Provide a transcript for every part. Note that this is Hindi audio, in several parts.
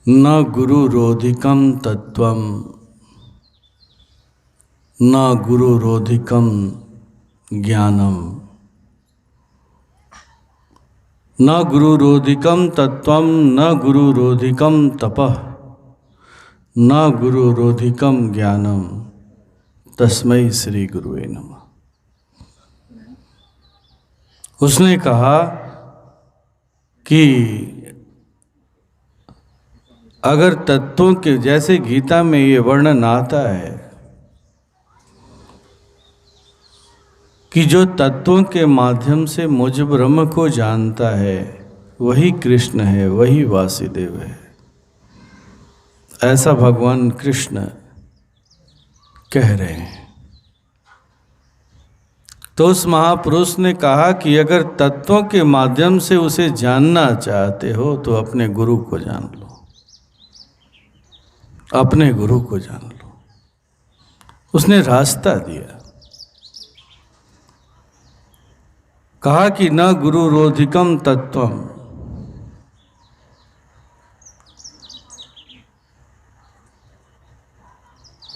न गुरुरोधिकं तत्त्वं न गुरुरोधिकं ज्ञानम। न गुरुरोधिकं तत्त्वं न गुरुरोधिकं तपः न गुरुरोधिकं ज्ञानम। तस्मै श्री गुरुवे नमः। उसने कहा कि अगर तत्वों के जैसे गीता में ये वर्णन आता है कि जो तत्वों के माध्यम से मुझ ब्रह्म को जानता है वही कृष्ण है, वही वासुदेव है, ऐसा भगवान कृष्ण कह रहे हैं। तो उस महापुरुष ने कहा कि अगर तत्वों के माध्यम से उसे जानना चाहते हो तो अपने गुरु को जान लो, अपने गुरु को जान लो। उसने रास्ता दिया, कहा कि न गुरुरोधिकम तत्वम।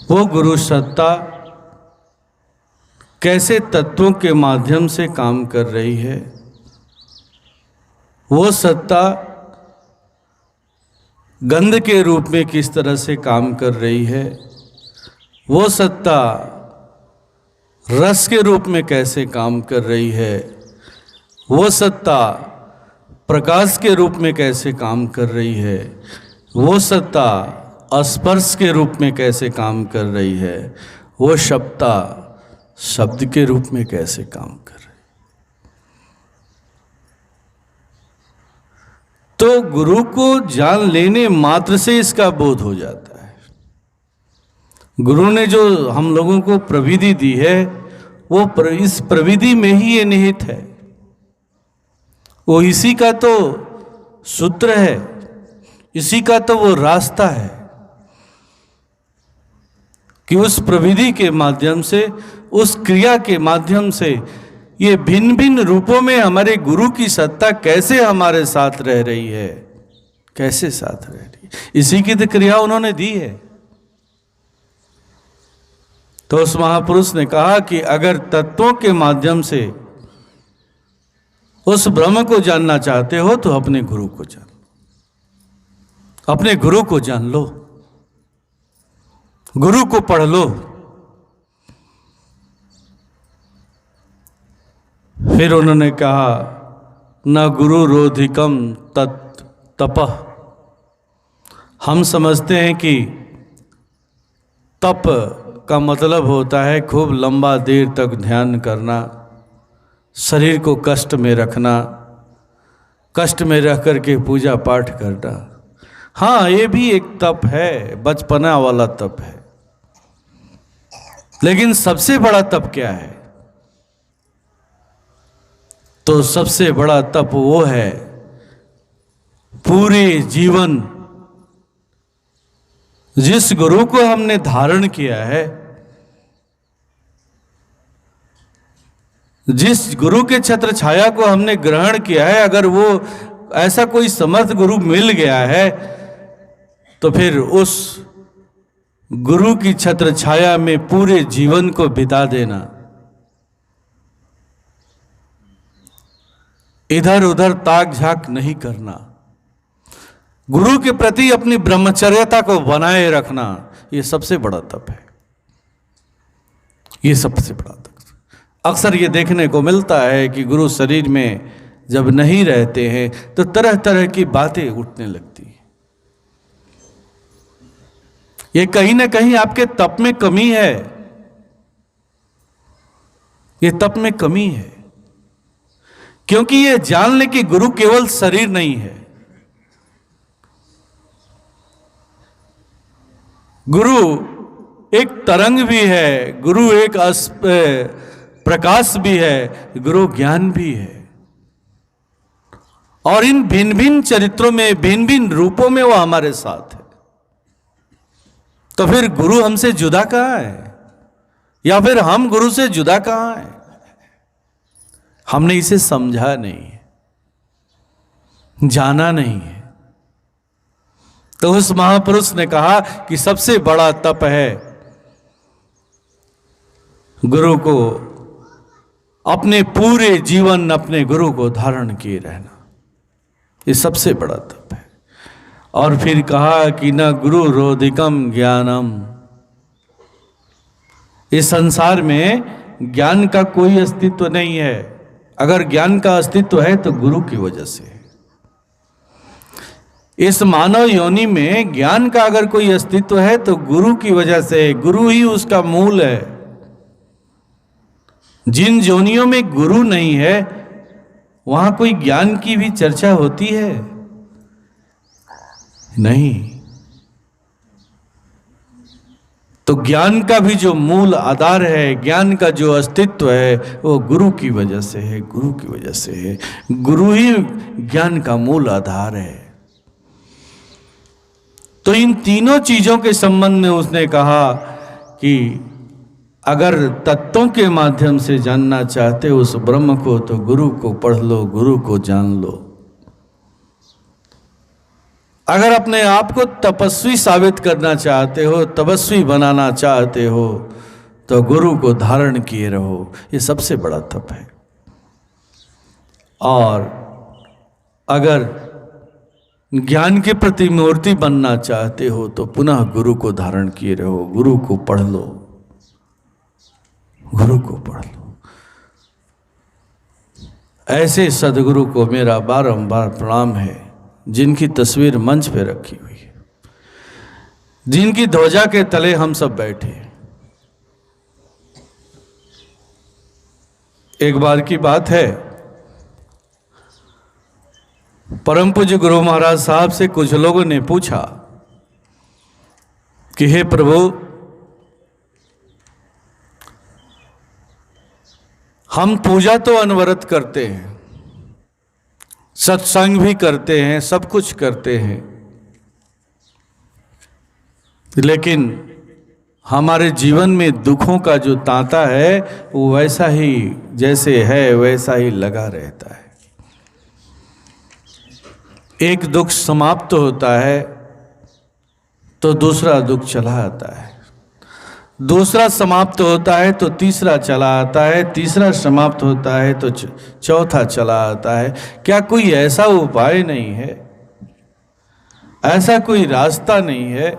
वो गुरु सत्ता कैसे तत्वों के माध्यम से काम कर रही है, वो सत्ता गंध के रूप में किस तरह से काम कर रही है, वो सत्ता रस के रूप में कैसे काम कर रही है, वो सत्ता प्रकाश के रूप में कैसे काम कर रही है, वो सत्ता स्पर्श के रूप में कैसे काम कर रही है, वो सत्ता शब्द के रूप में कैसे काम कर रही है। तो गुरु को जान लेने मात्र से इसका बोध हो जाता है। गुरु ने जो हम लोगों को प्रविधि दी है वो इस प्रविधि में ही ये निहित है, वो इसी का तो सूत्र है, इसी का तो वो रास्ता है कि उस प्रविधि के माध्यम से, उस क्रिया के माध्यम से ये भिन्न भिन्न रूपों में हमारे गुरु की सत्ता कैसे हमारे साथ रह रही है, कैसे साथ रह रही है, इसी की तो क्रिया उन्होंने दी है। तो उस महापुरुष ने कहा कि अगर तत्वों के माध्यम से उस ब्रह्म को जानना चाहते हो तो अपने गुरु को जान लो, अपने गुरु को जान लो, गुरु को पढ़ लो। फिर उन्होंने कहा न गुरुरोधिकम तपः। हम समझते हैं कि तप का मतलब होता है खूब लंबा देर तक ध्यान करना, शरीर को कष्ट में रखना, कष्ट में रह करके पूजा पाठ करना। हाँ, ये भी एक तप है, बचपना वाला तप है। लेकिन सबसे बड़ा तप क्या है? तो सबसे बड़ा तप वो है पूरे जीवन जिस गुरु को हमने धारण किया है, जिस गुरु के छत्र छाया को हमने ग्रहण किया है, अगर वो ऐसा कोई समर्थ गुरु मिल गया है तो फिर उस गुरु की छत्र छाया में पूरे जीवन को बिता देना, इधर उधर ताक झाक नहीं करना, गुरु के प्रति अपनी ब्रह्मचर्यता को बनाए रखना, ये सबसे बड़ा तप है। ये सबसे बड़ा तप। अक्सर ये देखने को मिलता है कि गुरु शरीर में जब नहीं रहते हैं तो तरह तरह की बातें उठने लगती हैं। ये कहीं ना कहीं आपके तप में कमी है, ये तप में कमी है, क्योंकि ये जान ले कि गुरु केवल शरीर नहीं है, गुरु एक तरंग भी है, गुरु एक प्रकाश भी है, गुरु ज्ञान भी है। और इन भिन्न भिन्न चरित्रों में, भिन्न भिन्न रूपों में वो हमारे साथ है। तो फिर गुरु हमसे जुदा कहां है, या फिर हम गुरु से जुदा कहां है? हमने इसे समझा नहीं है, जाना नहीं है। तो उस महापुरुष ने कहा कि सबसे बड़ा तप है गुरु को अपने पूरे जीवन अपने गुरु को धारण किए रहना, ये सबसे बड़ा तप है। और फिर कहा कि न गुरु रोधिकम ज्ञानम, इस संसार में ज्ञान का कोई अस्तित्व नहीं है। अगर ज्ञान का अस्तित्व है तो गुरु की वजह से है। इस मानव योनि में ज्ञान का अगर कोई अस्तित्व है तो गुरु की वजह से, गुरु ही उसका मूल है। जिन योनियों में गुरु नहीं है वहां कोई ज्ञान की भी चर्चा होती है? नहीं। तो ज्ञान का भी जो मूल आधार है, ज्ञान का जो अस्तित्व है, वो गुरु की वजह से है, गुरु की वजह से है। गुरु ही ज्ञान का मूल आधार है। तो इन तीनों चीजों के संबंध में उसने कहा कि अगर तत्वों के माध्यम से जानना चाहते हो उस ब्रह्म को तो गुरु को पढ़ लो, गुरु को जान लो। अगर अपने आप को तपस्वी साबित करना चाहते हो, तपस्वी बनाना चाहते हो, तो गुरु को धारण किए रहो, ये सबसे बड़ा तप है। और अगर ज्ञान के प्रति मूर्ति बनना चाहते हो तो पुनः गुरु को धारण किए रहो, गुरु को पढ़ लो, गुरु को पढ़ लो। ऐसे सदगुरु को मेरा बारंबार प्रणाम है, जिनकी तस्वीर मंच पे रखी हुई है, जिनकी ध्वजा के तले हम सब बैठे हैं। एक बार की बात है, परम पूज्य गुरु महाराज साहब से कुछ लोगों ने पूछा कि हे प्रभु, हम पूजा तो अनवरत करते हैं, सत्संग भी करते हैं, सब कुछ करते हैं, लेकिन हमारे जीवन में दुखों का जो तांता है वो वैसा ही जैसे है वैसा ही लगा रहता है। एक दुख समाप्त होता है तो दूसरा दुख चला आता है, दूसरा समाप्त होता है तो तीसरा चला आता है, तीसरा समाप्त होता है तो चौथा चला आता है। क्या कोई ऐसा उपाय नहीं है, ऐसा कोई रास्ता नहीं है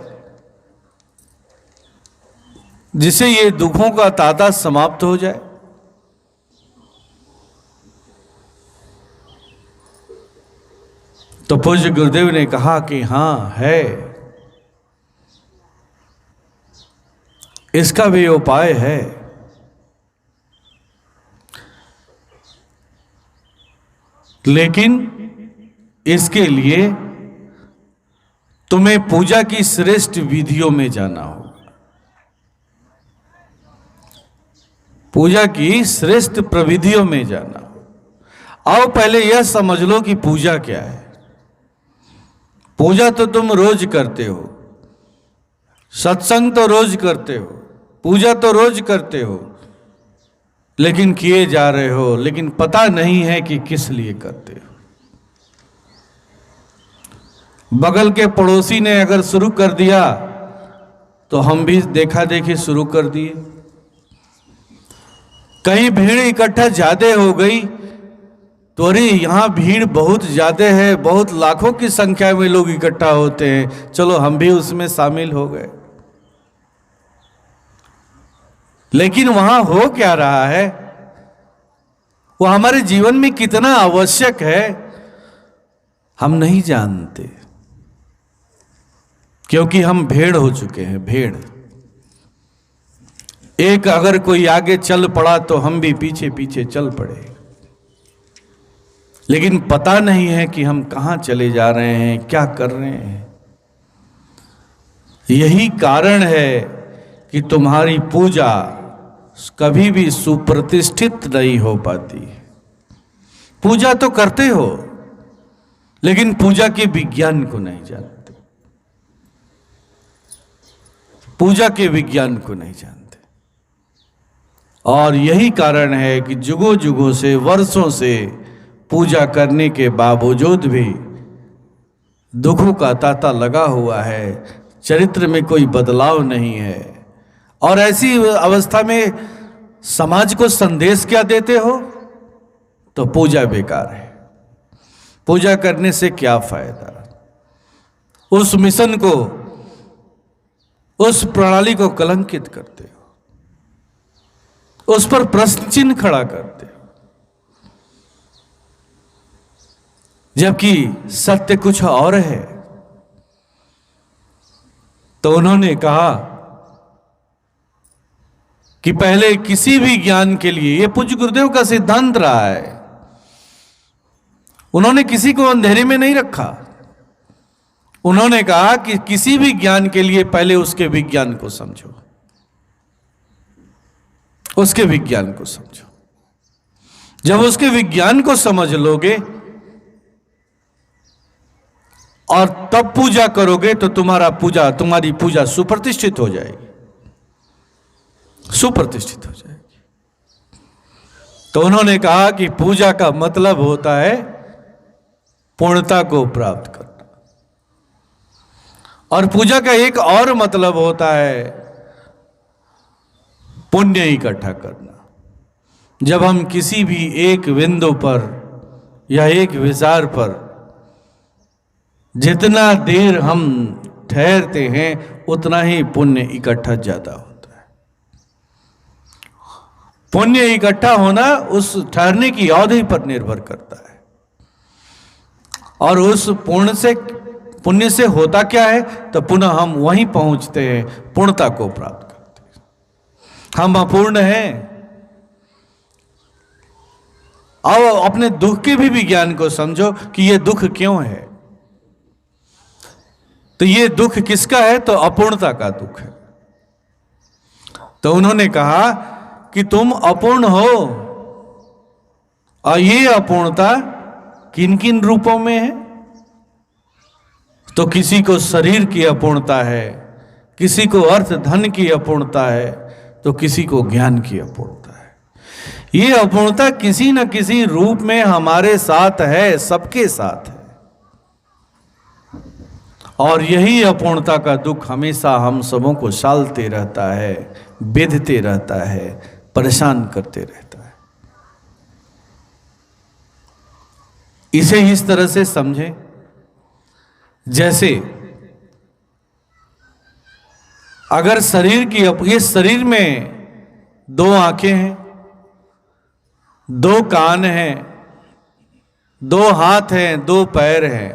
जिसे ये दुखों का तांता समाप्त हो जाए? तो पूज्य गुरुदेव ने कहा कि हाँ है, इसका भी उपाय है। लेकिन इसके लिए तुम्हें पूजा की श्रेष्ठ विधियों में जाना होगा। पूजा की श्रेष्ठ प्रविधियों में जाना। आओ पहले यह समझ लो कि पूजा क्या है। पूजा तो तुम रोज करते हो, सत्संग तो रोज करते हो, पूजा तो रोज करते हो, लेकिन किए जा रहे हो, लेकिन पता नहीं है कि किस लिए करते हो। बगल के पड़ोसी ने अगर शुरू कर दिया तो हम भी देखा देखी शुरू कर दिए। कहीं भीड़ इकट्ठा ज्यादा हो गई तो अरे यहां भीड़ बहुत ज्यादा है, बहुत लाखों की संख्या में लोग इकट्ठा होते हैं, चलो हम भी उसमें शामिल हो गए। लेकिन वहां हो क्या रहा है, वो हमारे जीवन में कितना आवश्यक है, हम नहीं जानते, क्योंकि हम भेड़ हो चुके हैं। भेड़, एक अगर कोई आगे चल पड़ा तो हम भी पीछे पीछे चल पड़े, लेकिन पता नहीं है कि हम कहां चले जा रहे हैं, क्या कर रहे हैं। यही कारण है कि तुम्हारी पूजा कभी भी सुप्रतिष्ठित नहीं हो पाती। पूजा तो करते हो, लेकिन पूजा के विज्ञान को नहीं जानते, पूजा के विज्ञान को नहीं जानते। और यही कारण है कि जुगों जुगों से, वर्षों से पूजा करने के बावजूद भी दुखों का तांता लगा हुआ है, चरित्र में कोई बदलाव नहीं है, और ऐसी अवस्था में समाज को संदेश क्या देते हो? तो पूजा बेकार है, पूजा करने से क्या फायदा। उस मिशन को, उस प्रणाली को कलंकित करते हो, उस पर प्रश्न चिन्ह खड़ा करते हो, जबकि सत्य कुछ और है। तो उन्होंने कहा कि पहले किसी भी ज्ञान के लिए, यह पूज्य गुरुदेव का सिद्धांत रहा है, उन्होंने किसी को अंधेरे में नहीं रखा। उन्होंने कहा कि किसी भी ज्ञान के लिए पहले उसके विज्ञान को समझो, उसके विज्ञान को समझो। जब उसके विज्ञान को समझ लोगे और तब पूजा करोगे तो तुम्हारी पूजा सुप्रतिष्ठित हो जाएगी, सुप्रतिष्ठित हो जाएगी। तो उन्होंने कहा कि पूजा का मतलब होता है पूर्णता को प्राप्त करना, और पूजा का एक और मतलब होता है पुण्य इकट्ठा करना। जब हम किसी भी एक बिंदु पर या एक विचार पर जितना देर हम ठहरते हैं उतना ही पुण्य इकट्ठा ज्यादा होता है। पुण्य इकट्ठा होना उस ठहरने की अवधि पर निर्भर करता है, और उस पुण्य से होता क्या है? तो पुनः हम वहीं पहुंचते हैं, पूर्णता को प्राप्त करते हैं। हम अपूर्ण हैं। आओ अपने दुख के भी विज्ञान को समझो कि यह दुख क्यों है। तो ये दुख किसका है? तो अपूर्णता का दुख है। तो उन्होंने कहा कि तुम अपूर्ण हो, और ये अपूर्णता किन किन रूपों में है? तो किसी को शरीर की अपूर्णता है, किसी को अर्थ धन की अपूर्णता है, तो किसी को ज्ञान की अपूर्णता है। ये अपूर्णता किसी न किसी रूप में हमारे साथ है, सबके साथ है, और यही अपूर्णता का दुख हमेशा हम सबों को सालते रहता है, बेधते रहता है, परेशान करते रहता है। इसे इस तरह से समझें जैसे अगर ये शरीर में 2 आंखें हैं, 2 कान हैं, 2 हाथ हैं, 2 पैर हैं,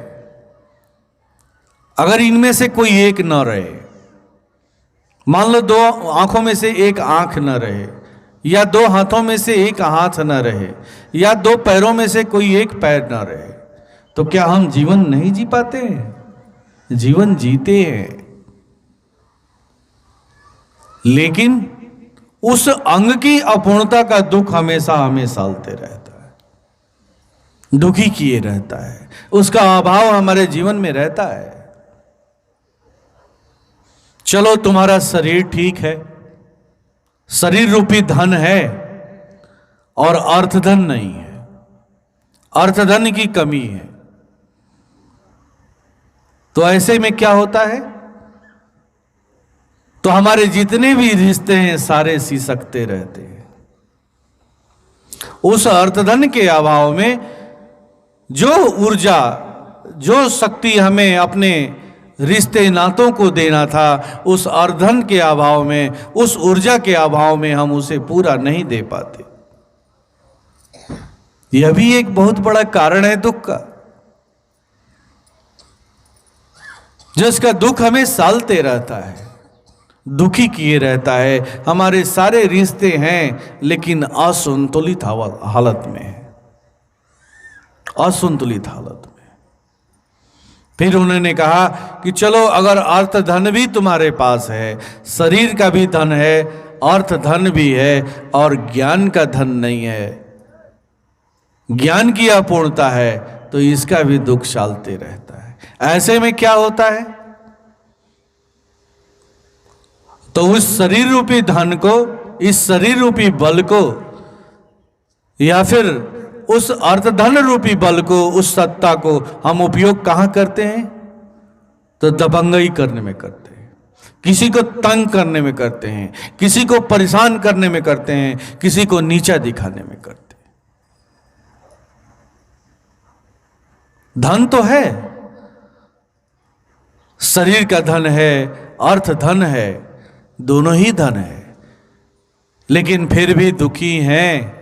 अगर इनमें से कोई एक न रहे, मान लो 2 आंखों में से एक आंख न रहे, या 2 हाथों में से एक हाथ न रहे, या 2 पैरों में से कोई एक पैर न रहे, तो क्या हम जीवन नहीं जी पाते हैं? जीवन जीते हैं, लेकिन उस अंग की अपूर्णता का दुख हमेशा हमें सालते रहता है, दुखी किए रहता है, उसका अभाव हमारे जीवन में रहता है। चलो तुम्हारा शरीर ठीक है, शरीर रूपी धन है, और अर्थधन नहीं है, अर्थधन की कमी है, तो ऐसे में क्या होता है? तो हमारे जितने भी रिश्ते हैं सारे सिसकते रहते हैं। उस अर्थधन के अभाव में जो ऊर्जा, जो शक्ति हमें अपने रिश्ते नातों को देना था, उस अर्धन के अभाव में, उस ऊर्जा के अभाव में हम उसे पूरा नहीं दे पाते। यह भी एक बहुत बड़ा कारण है दुख का, जिसका दुख हमें सालते रहता है, दुखी किए रहता है। हमारे सारे रिश्ते हैं लेकिन असंतुलित हालत में है, असंतुलित हालत में। फिर उन्होंने कहा कि चलो अगर अर्थ धन भी तुम्हारे पास है, शरीर का भी धन है, अर्थ धन भी है, और ज्ञान का धन नहीं है, ज्ञान की अपूर्णता है, तो इसका भी दुख सालते रहता है। ऐसे में क्या होता है? तो उस शरीर रूपी धन को, इस शरीर रूपी बल को, या फिर उस अर्थधन रूपी बल को, उस सत्ता को हम उपयोग कहां करते हैं? तो दबंगई करने में करते हैं, किसी को तंग करने में करते हैं, किसी को परेशान करने में करते हैं, किसी को नीचा दिखाने में करते हैं। धन तो है, शरीर का धन है, अर्थ धन है, दोनों ही धन है, लेकिन फिर भी दुखी हैं।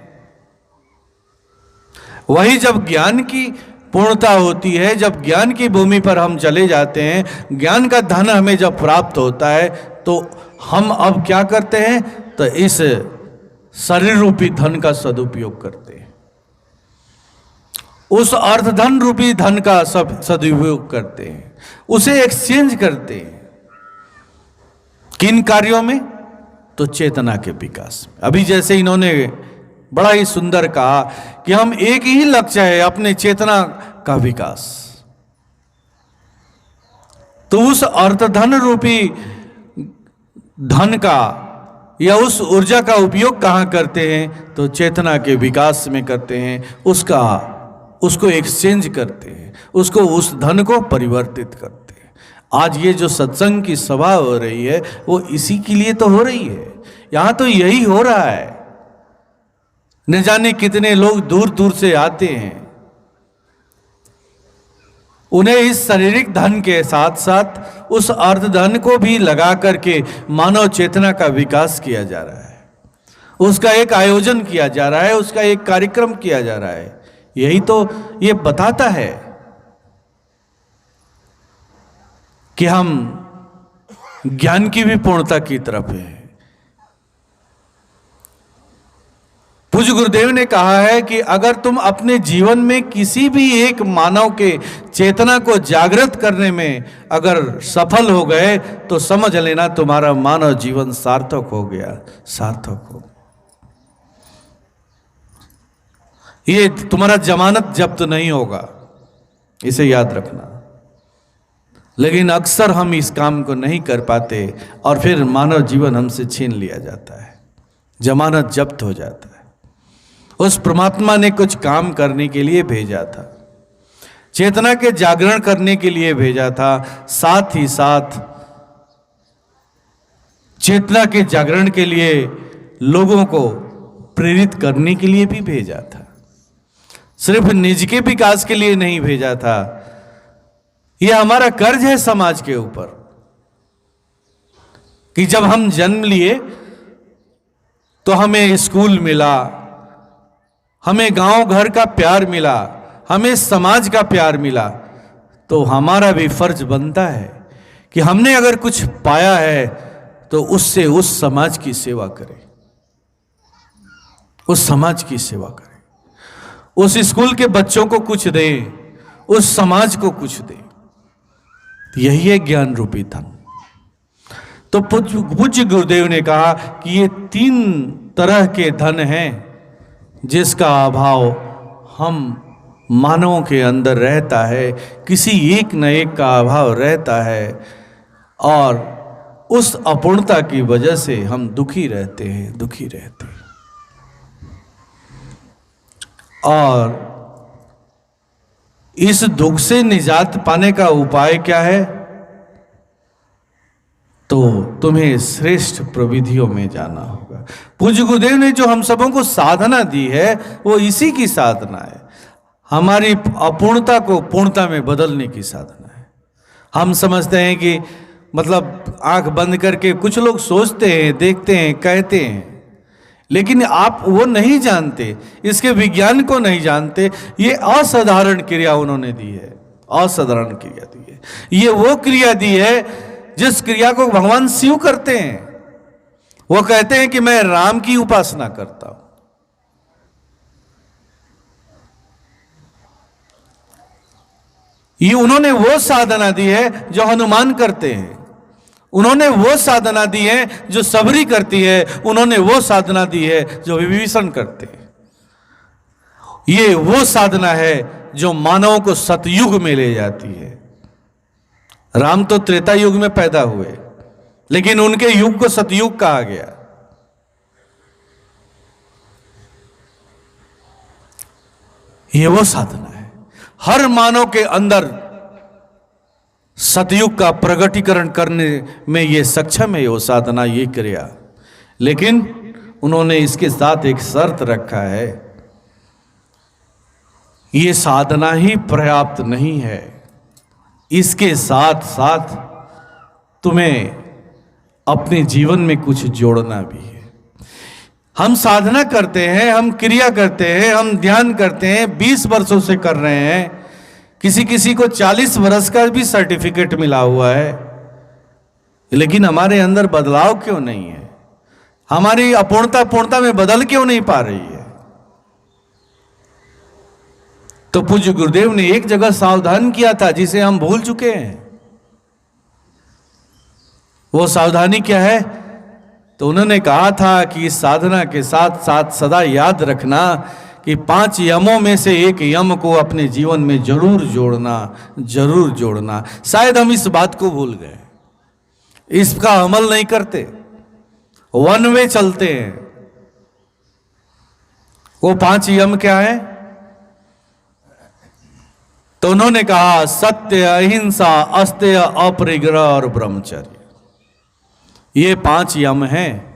वही जब ज्ञान की पूर्णता होती है, जब ज्ञान की भूमि पर हम चले जाते हैं, ज्ञान का धन हमें जब प्राप्त होता है, तो हम अब क्या करते हैं? तो इस शरीर रूपी धन का सदुपयोग करते हैं, उस अर्थ धन रूपी धन का सदुपयोग करते हैं, उसे एक्सचेंज करते हैं। किन कार्यों में? तो चेतना के विकास में। अभी जैसे इन्होंने बड़ा ही सुंदर कहा कि हम एक ही लक्ष्य है, अपने चेतना का विकास। तो उस अर्थ धन रूपी धन का या उस ऊर्जा का उपयोग कहां करते हैं? तो चेतना के विकास में करते हैं, उसको एक्सचेंज करते हैं, उस धन को परिवर्तित करते हैं। आज ये जो सत्संग की सभा हो रही है, वो इसी के लिए तो हो रही है। यहां तो यही हो रहा है। न जाने कितने लोग दूर दूर से आते हैं, उन्हें इस शारीरिक धन के साथ साथ उस अर्थ धन को भी लगा करके मानव चेतना का विकास किया जा रहा है, उसका एक आयोजन किया जा रहा है, उसका एक कार्यक्रम किया जा रहा है। यही तो ये बताता है कि हम ज्ञान की भी पूर्णता की तरफ है। पूज्य गुरुदेव ने कहा है कि अगर तुम अपने जीवन में किसी भी एक मानव के चेतना को जागृत करने में अगर सफल हो गए, तो समझ लेना तुम्हारा मानव जीवन सार्थक हो गया, सार्थक हो। ये तुम्हारा जमानत जब्त नहीं होगा, इसे याद रखना। लेकिन अक्सर हम इस काम को नहीं कर पाते और फिर मानव जीवन हमसे छीन लिया जाता है, जमानत जब्त हो जाता है। उस परमात्मा ने कुछ काम करने के लिए भेजा था, चेतना के जागरण करने के लिए भेजा था, साथ ही साथ चेतना के जागरण के लिए लोगों को प्रेरित करने के लिए भी भेजा था। सिर्फ निज के विकास के लिए नहीं भेजा था। यह हमारा कर्ज है समाज के ऊपर कि जब हम जन्म लिए तो हमें स्कूल मिला, हमें गांव घर का प्यार मिला, हमें समाज का प्यार मिला, तो हमारा भी फर्ज बनता है कि हमने अगर कुछ पाया है तो उससे उस समाज की सेवा करें, उस समाज की सेवा करें, उस स्कूल के बच्चों को कुछ दें, उस समाज को कुछ दें। यही है ज्ञान रूपी धन। तो पूज्य गुरुदेव ने कहा कि ये 3 तरह के धन हैं जिसका अभाव हम मानवों के अंदर रहता है, किसी एक न एक का अभाव रहता है, और उस अपूर्णता की वजह से हम दुखी रहते हैं, दुखी रहते हैं। और इस दुख से निजात पाने का उपाय क्या है? तो तुम्हें श्रेष्ठ प्रविधियों में जाना होगा। पूज्य गुरुदेव ने जो हम सबों को साधना दी है, वो इसी की साधना है, हमारी अपूर्णता को पूर्णता में बदलने की साधना है। हम समझते हैं कि मतलब आंख बंद करके कुछ लोग सोचते हैं, देखते हैं, कहते हैं, लेकिन आप वो नहीं जानते, इसके विज्ञान को नहीं जानते। ये असाधारण क्रिया उन्होंने दी है, असाधारण क्रिया दी है। ये वो क्रिया दी है जिस क्रिया को भगवान शिव करते हैं। वो कहते हैं कि मैं राम की उपासना करता हूं। ये उन्होंने वो साधना दी है जो हनुमान करते हैं, उन्होंने वो साधना दी है जो सबरी करती है, उन्होंने वो साधना दी है जो विभीषण करते हैं। ये वो साधना है जो मानवों को सतयुग में ले जाती है। राम तो त्रेता युग में पैदा हुए, लेकिन उनके युग को सतयुग कहा गया। ये वो साधना है। हर मानव के अंदर सतयुग का प्रगटीकरण करने में ये सक्षम है वो साधना, ये क्रिया। लेकिन उन्होंने इसके साथ एक शर्त रखा है, ये साधना ही पर्याप्त नहीं है, इसके साथ साथ तुम्हें अपने जीवन में कुछ जोड़ना भी है। हम साधना करते हैं, हम क्रिया करते हैं, हम ध्यान करते हैं, 20 वर्षों से कर रहे हैं, किसी को 40 वर्ष का भी सर्टिफिकेट मिला हुआ है, लेकिन हमारे अंदर बदलाव क्यों नहीं है? हमारी अपूर्णता में बदल क्यों नहीं पा रही है? तो पूज्य गुरुदेव ने एक जगह सावधान किया था जिसे हम भूल चुके हैं। वो सावधानी क्या है? तो उन्होंने कहा था कि इस साधना के साथ साथ सदा याद रखना कि 5 यमों में से एक यम को अपने जीवन में जरूर जोड़ना। शायद हम इस बात को भूल गए, इसका अमल नहीं करते, वन वे चलते हैं। वो 5 यम क्या है? तो उन्होंने कहा सत्य, अहिंसा, अस्तेय, अपरिग्रह और ब्रह्मचर्य, ये 5 यम हैं।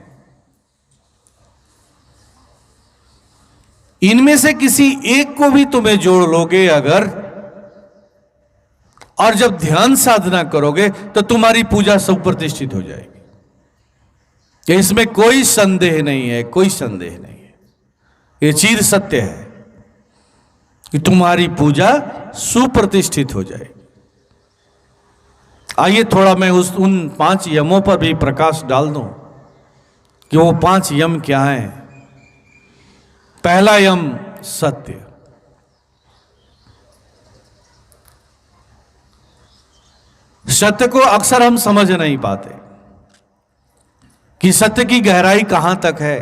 इनमें से किसी एक को भी तुम्हें जोड़ लोगे अगर, और जब ध्यान साधना करोगे तो तुम्हारी पूजा सुप्रतिष्ठित हो जाएगी। कि इसमें कोई संदेह नहीं है, कोई संदेह नहीं है, ये चीज सत्य है कि तुम्हारी पूजा सुप्रतिष्ठित हो जाएगी। आइए थोड़ा मैं उन 5 यमों पर भी प्रकाश डाल दूं कि वो 5 यम क्या हैं। पहला यम सत्य। सत्य को अक्सर हम समझ नहीं पाते कि सत्य की गहराई कहां तक है।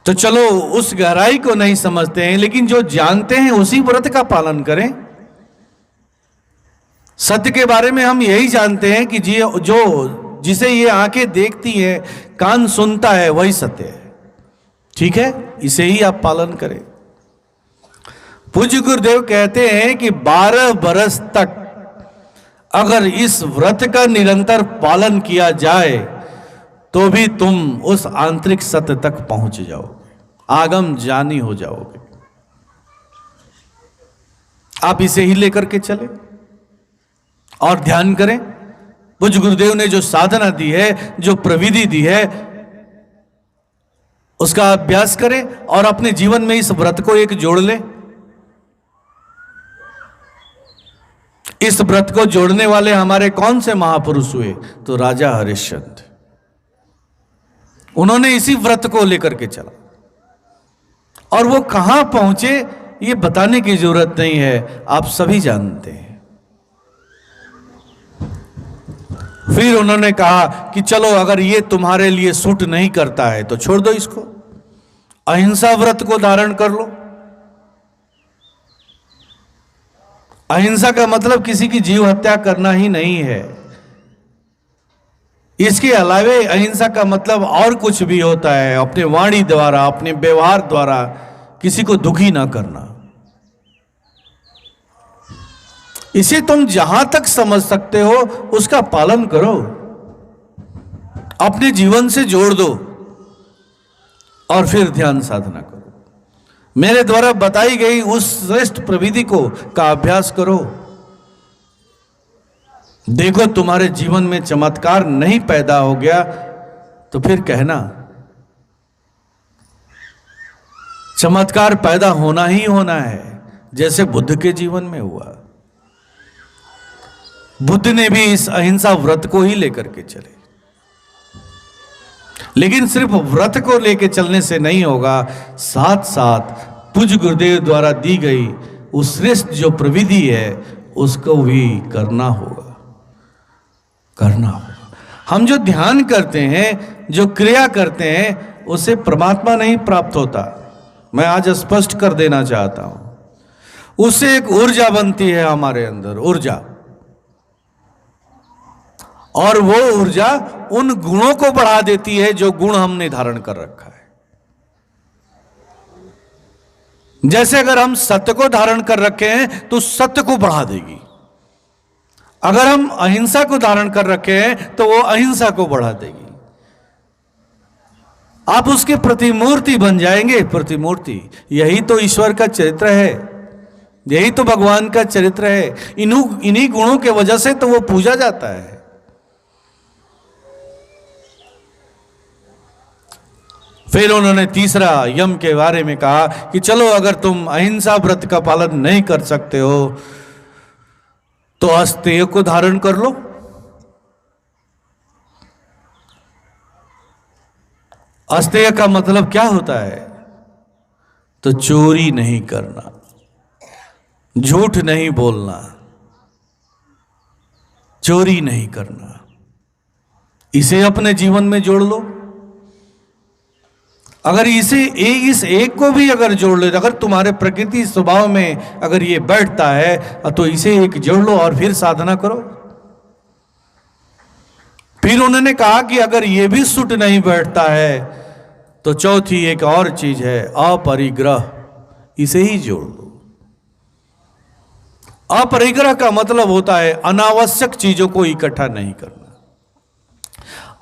तो चलो उस गहराई को नहीं समझते हैं, लेकिन जो जानते हैं उसी व्रत का पालन करें। सत्य के बारे में हम यही जानते हैं कि जिसे ये आंखें देखती हैं, कान सुनता है, वही सत्य है। ठीक है, इसे ही आप पालन करें। पूज्य गुरुदेव कहते हैं कि 12 बरस तक अगर इस व्रत का निरंतर पालन किया जाए तो भी तुम उस आंतरिक सत्य तक पहुंच जाओगे, आगम ज्ञानी हो जाओगे। आप इसे ही लेकर के चले और ध्यान करें। पूज्य गुरुदेव ने जो साधना दी है, जो प्रविधि दी है, उसका अभ्यास करें और अपने जीवन में इस व्रत को एक जोड़ लें। इस व्रत को जोड़ने वाले हमारे कौन से महापुरुष हुए? तो राजा हरिश्चंद्र। उन्होंने इसी व्रत को लेकर के चला, और वो कहां पहुंचे ये बताने की जरूरत नहीं है, आप सभी जानते हैं। फिर उन्होंने कहा कि चलो अगर ये तुम्हारे लिए सूट नहीं करता है तो छोड़ दो इसको, अहिंसा व्रत को धारण कर लो। अहिंसा का मतलब किसी की जीव हत्या करना ही नहीं है। इसके अलावे अहिंसा का मतलब और कुछ भी होता है, अपने वाणी द्वारा, अपने व्यवहार द्वारा किसी को दुखी ना करना। इसे तुम जहां तक समझ सकते हो उसका पालन करो, अपने जीवन से जोड़ दो और फिर ध्यान साधना करो। मेरे द्वारा बताई गई उस श्रेष्ठ प्रविधि का अभ्यास करो। देखो तुम्हारे जीवन में चमत्कार नहीं पैदा हो गया तो फिर कहना। चमत्कार पैदा होना ही होना है, जैसे बुद्ध के जीवन में हुआ। बुद्ध ने भी इस अहिंसा व्रत को ही लेकर के चले। लेकिन सिर्फ व्रत को लेकर चलने से नहीं होगा, साथ साथ पूज्य गुरुदेव द्वारा दी गई उस श्रेष्ठ जो प्रविधि है उसको भी करना होगा। हम जो ध्यान करते हैं, जो क्रिया करते हैं, उससे परमात्मा नहीं प्राप्त होता। मैं आज स्पष्ट कर देना चाहता हूं। उससे एक ऊर्जा बनती है हमारे अंदर, ऊर्जा, और वो ऊर्जा उन गुणों को बढ़ा देती है जो गुण हमने धारण कर रखा है। जैसे अगर हम सत्य को धारण कर रखे हैं तो सत्य को बढ़ा देगी, अगर हम अहिंसा को धारण कर रखे हैं तो वो अहिंसा को बढ़ा देगी। आप उसके प्रतिमूर्ति बन जाएंगे, प्रतिमूर्ति। यही तो ईश्वर का चरित्र है, यही तो भगवान का चरित्र है। इन्हीं गुणों के वजह से तो वो पूजा जाता है। फिर उन्होंने तीसरा यम के बारे में कहा कि चलो अगर तुम अहिंसा व्रत का पालन नहीं कर सकते हो तो अस्तेय को धारण कर लो। अस्तेय का मतलब क्या होता है? तो चोरी नहीं करना, झूठ नहीं बोलना, चोरी नहीं करना, इसे अपने जीवन में जोड़ लो। अगर इस एक को भी अगर जोड़ ले, अगर तुम्हारे प्रकृति स्वभाव में अगर ये बैठता है तो इसे एक जोड़ लो और फिर साधना करो। फिर उन्होंने कहा कि अगर ये भी सुट नहीं बैठता है तो चौथी एक और चीज है, अपरिग्रह, इसे ही जोड़ लो। अपरिग्रह का मतलब होता है अनावश्यक चीजों को इकट्ठा नहीं करना।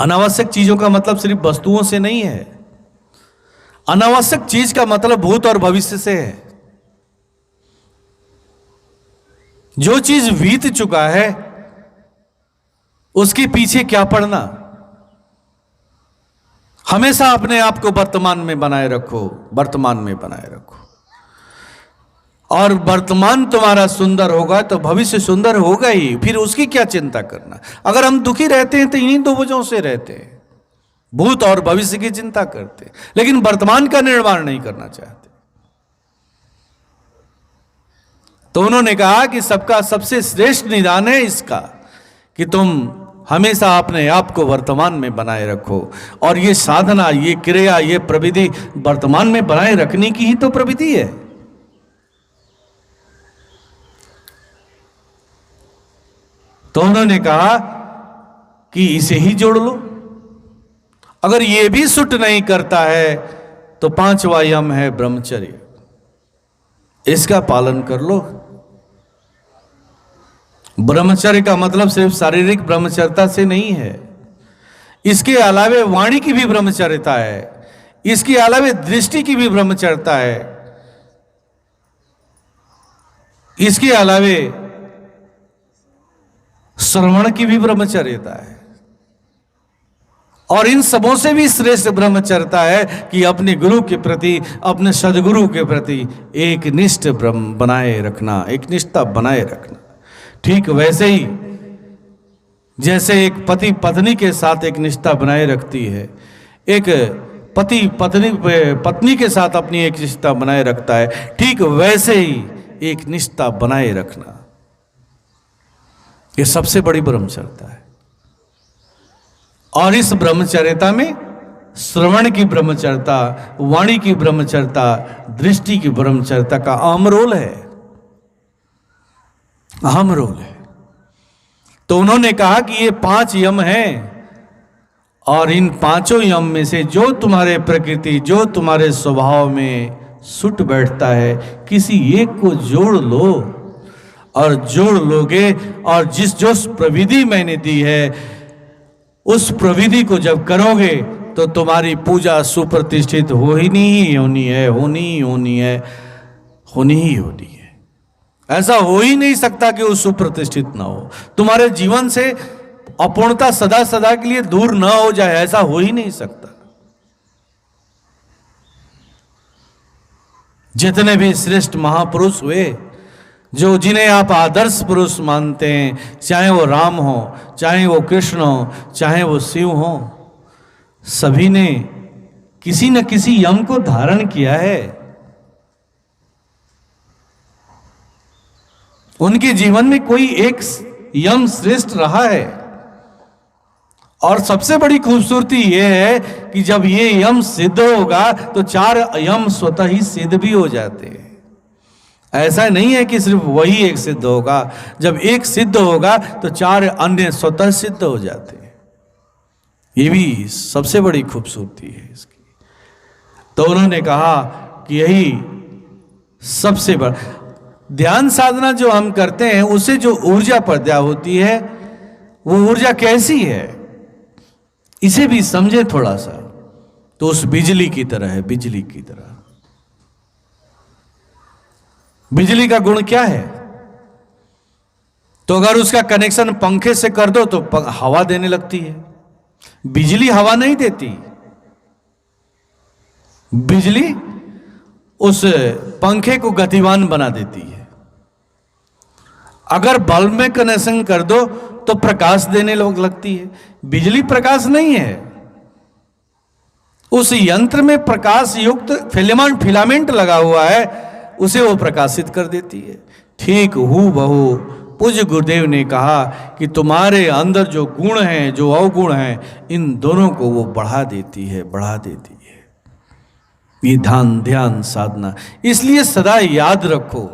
अनावश्यक चीजों का मतलब सिर्फ वस्तुओं से नहीं है, अनावश्यक चीज का मतलब भूत और भविष्य से है। जो चीज बीत चुका है उसके पीछे क्या पड़ना। हमेशा अपने आप को वर्तमान में बनाए रखो, वर्तमान में बनाए रखो, और वर्तमान तुम्हारा सुंदर होगा तो भविष्य सुंदर होगा ही। फिर उसकी क्या चिंता करना। अगर हम दुखी रहते हैं तो इन्हीं दो वजहों से रहते हैं, भूत और भविष्य की चिंता करते, लेकिन वर्तमान का निर्माण नहीं करना चाहते। तो उन्होंने कहा कि सबका सबसे श्रेष्ठ निदान है इसका कि तुम हमेशा अपने आप को वर्तमान में बनाए रखो। और ये साधना, ये क्रिया, ये प्रविधि वर्तमान में बनाए रखने की ही तो प्रविधि है। तो उन्होंने कहा कि इसे ही जोड़ लो। अगर ये भी सुट नहीं करता है तो पांचवा यम है ब्रह्मचर्य, इसका पालन कर लो। ब्रह्मचर्य का मतलब सिर्फ शारीरिक ब्रह्मचर्यता से नहीं है, इसके अलावे वाणी की भी ब्रह्मचर्यता है, इसके अलावे दृष्टि की भी ब्रह्मचर्यता है, इसके अलावे श्रवण की भी ब्रह्मचर्यता है। और इन सबों से भी श्रेष्ठ ब्रह्मचर्यता है कि अपने गुरु के प्रति, अपने सदगुरु के प्रति एक निष्ठ ब्रह्म बनाए रखना, एक निष्ठा बनाए रखना। ठीक वैसे ही जैसे एक पति पत्नी के साथ एक निष्ठा बनाए रखती है, एक पति पत्नी के साथ अपनी एक निष्ठा बनाए रखता है, ठीक वैसे ही एक निष्ठा बनाए रखना, ये सबसे बड़ी ब्रह्मचर्यता है। और इस ब्रह्मचर्यता में श्रवण की ब्रह्मचर्यता, वाणी की ब्रह्मचर्यता, दृष्टि की ब्रह्मचर्यता का अहम रोल है, अहम रोल है। तो उन्होंने कहा कि ये 5 यम हैं और इन 5 यम में से जो तुम्हारे प्रकृति, जो तुम्हारे स्वभाव में सुट बैठता है, किसी एक को जोड़ लो। और जोड़ लोगे और जो प्रविधि मैंने दी है उस प्रविधि को जब करोगे तो तुम्हारी पूजा सुप्रतिष्ठित हो ही नहीं होनी है, होनी ही होनी है, होनी ही होनी है। ऐसा हो ही नहीं सकता कि वो सुप्रतिष्ठित ना हो। तुम्हारे जीवन से अपूर्णता सदा सदा के लिए दूर ना हो जाए, ऐसा हो ही नहीं सकता। जितने भी श्रेष्ठ महापुरुष हुए, जो जिन्हें आप आदर्श पुरुष मानते हैं, चाहे वो राम हो, चाहे वो कृष्ण हो, चाहे वो शिव हो, सभी ने किसी न किसी यम को धारण किया है। उनके जीवन में कोई एक यम श्रेष्ठ रहा है। और सबसे बड़ी खूबसूरती यह है कि जब ये यम सिद्ध होगा तो 4 यम स्वतः ही सिद्ध भी हो जाते हैं। ऐसा नहीं है कि सिर्फ वही एक सिद्ध होगा, जब एक सिद्ध होगा तो 4 अन्य स्वतः सिद्ध हो जाते हैं। ये भी सबसे बड़ी खूबसूरती है इसकी। तो उन्होंने कहा कि यही सबसे बड़ा ध्यान साधना जो हम करते हैं, उससे जो ऊर्जा पैदा होती है, वो ऊर्जा कैसी है इसे भी समझे थोड़ा सा। तो उस बिजली की तरह है, बिजली की तरह। बिजली का गुण क्या है? तो अगर उसका कनेक्शन पंखे से कर दो तो हवा देने लगती है। बिजली हवा नहीं देती, बिजली उस पंखे को गतिवान बना देती है। अगर बल्ब में कनेक्शन कर दो तो प्रकाश देने लगती है। बिजली प्रकाश नहीं है, उस यंत्र में प्रकाश युक्त फिलामेंट लगा हुआ है, उसे वो प्रकाशित कर देती है। ठीक हूबहू पूज्य गुरुदेव ने कहा कि तुम्हारे अंदर जो गुण हैं, जो अवगुण हैं, इन दोनों को वो बढ़ा देती है, बढ़ा देती है। ये ध्यान साधना। इसलिए सदा याद रखो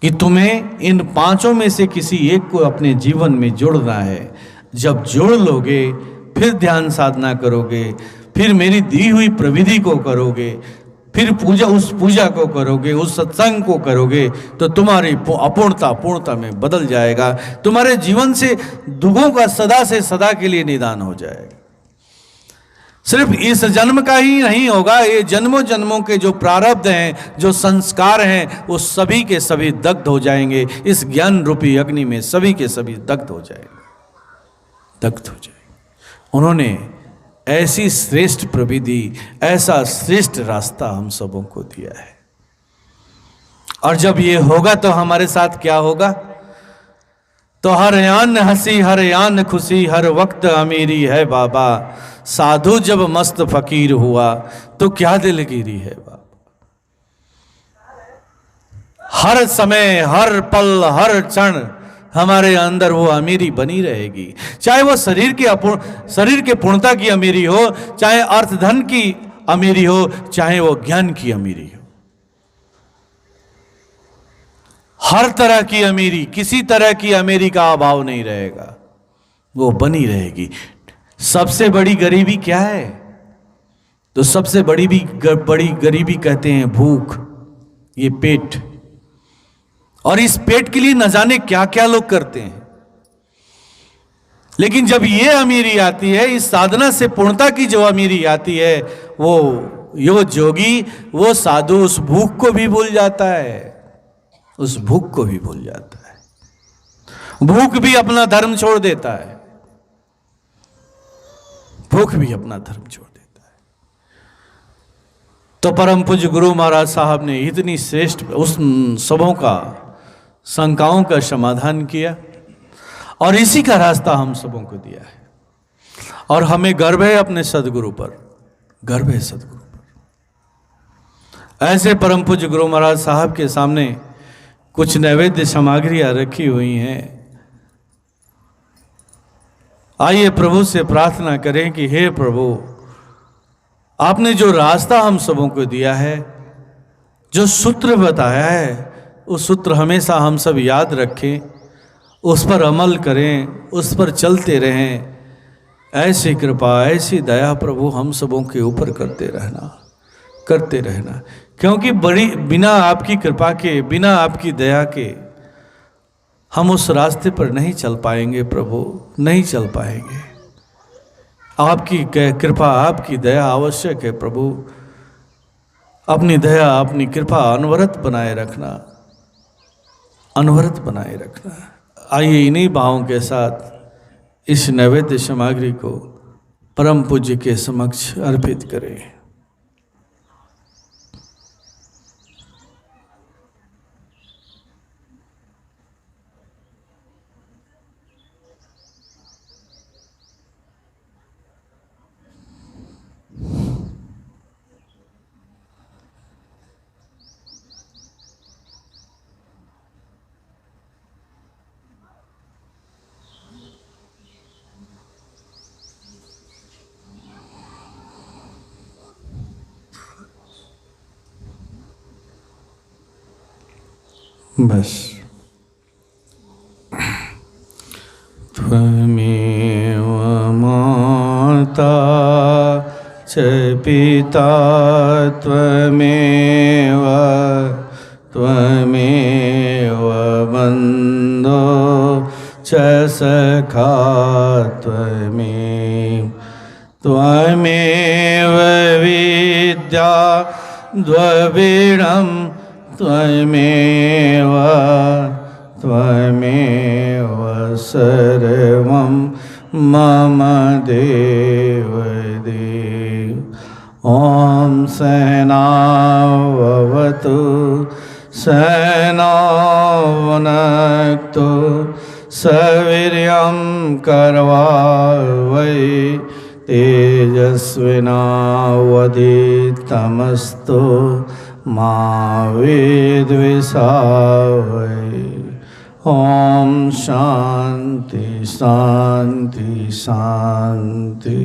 कि तुम्हें इन पांचों में से किसी एक को अपने जीवन में जोड़ना है। जब जोड़ लोगे, फिर ध्यान साधना करोगे, फिर मेरी दी हुई प्रविधि को करोगे, फिर उस पूजा को करोगे, उस सत्संग को करोगे, तो तुम्हारी अपूर्णता पूर्णता में बदल जाएगा। तुम्हारे जीवन से दुखों का सदा से सदा के लिए निदान हो जाएगा। सिर्फ इस जन्म का ही नहीं होगा, ये जन्मों जन्मों के जो प्रारब्ध हैं, जो संस्कार हैं, वो सभी के सभी दग्ध हो जाएंगे। इस ज्ञान रूपी अग्नि में सभी के सभी दग्ध हो जाएंगे, दग्ध हो जाएंगे। उन्होंने ऐसी श्रेष्ठ प्रविधि, ऐसा श्रेष्ठ रास्ता हम सबों को दिया है। और जब ये होगा तो हमारे साथ क्या होगा? तो हर यान हंसी, हर यान खुशी, हर वक्त अमीरी है बाबा। साधु जब मस्त फकीर हुआ तो क्या दिलगिरी है बाबा। हर समय, हर पल, हर क्षण हमारे अंदर वो अमीरी बनी रहेगी। चाहे वो शरीर के पूर्णता की अमीरी हो, चाहे अर्थ धन की अमीरी हो, चाहे वो ज्ञान की अमीरी हो। हर तरह की अमीरी, किसी तरह की अमीरी का अभाव नहीं रहेगा, वो बनी रहेगी। सबसे बड़ी गरीबी क्या है? तो सबसे बड़ी गरीबी कहते हैं भूख, ये पेट। और इस पेट के लिए न जाने क्या क्या लोग करते हैं। लेकिन जब ये अमीरी आती है, इस साधना से पूर्णता की जो अमीरी आती है, वो जोगी, वो साधु उस भूख को भी भूल जाता है, उस भूख को भी भूल जाता है। भूख भी अपना धर्म छोड़ देता है, भूख भी अपना धर्म छोड़ देता है। तो परम पूज्य गुरु महाराज साहब ने इतनी श्रेष्ठ उस सबों का शंकाओं का समाधान किया और इसी का रास्ता हम सबों को दिया है। और हमें गर्व है अपने सदगुरु पर, गर्व है सदगुरु पर। ऐसे परम पूज्य गुरु महाराज साहब के सामने कुछ नैवेद्य सामग्रियां रखी हुई हैं। आइए प्रभु से प्रार्थना करें कि हे प्रभु, आपने जो रास्ता हम सबों को दिया है, जो सूत्र बताया है, उस सूत्र हमेशा हम सब याद रखें, उस पर अमल करें, उस पर चलते रहें। ऐसी कृपा, ऐसी दया प्रभु हम सबों के ऊपर करते रहना। क्योंकि बिना आपकी कृपा के, बिना आपकी दया के हम उस रास्ते पर नहीं चल पाएंगे प्रभु, नहीं चल पाएंगे। आपकी कृपा, आपकी दया आवश्यक है प्रभु। अपनी दया, अपनी कृपा अनवरत बनाए रखना, अनवरत बनाए रखना। आइए इन्हीं भावों के साथ इस नैवेद्य सामग्री को परम पूज्य के समक्ष अर्पित करें। बस त्वमेव माता च पिता त्वमेव त्वमेव बन्धो च सखा त्वमेव विद्या द्रविणं त्वमेव त्वमेव सर्वं मम देव देव। ॐ सहनावतु सहनावनक्तु सवीर्यं करवावहै तेजस्विनावधीतमस्तु मा विद्विषावहै। ॐ शान्ति शान्ति शान्ति।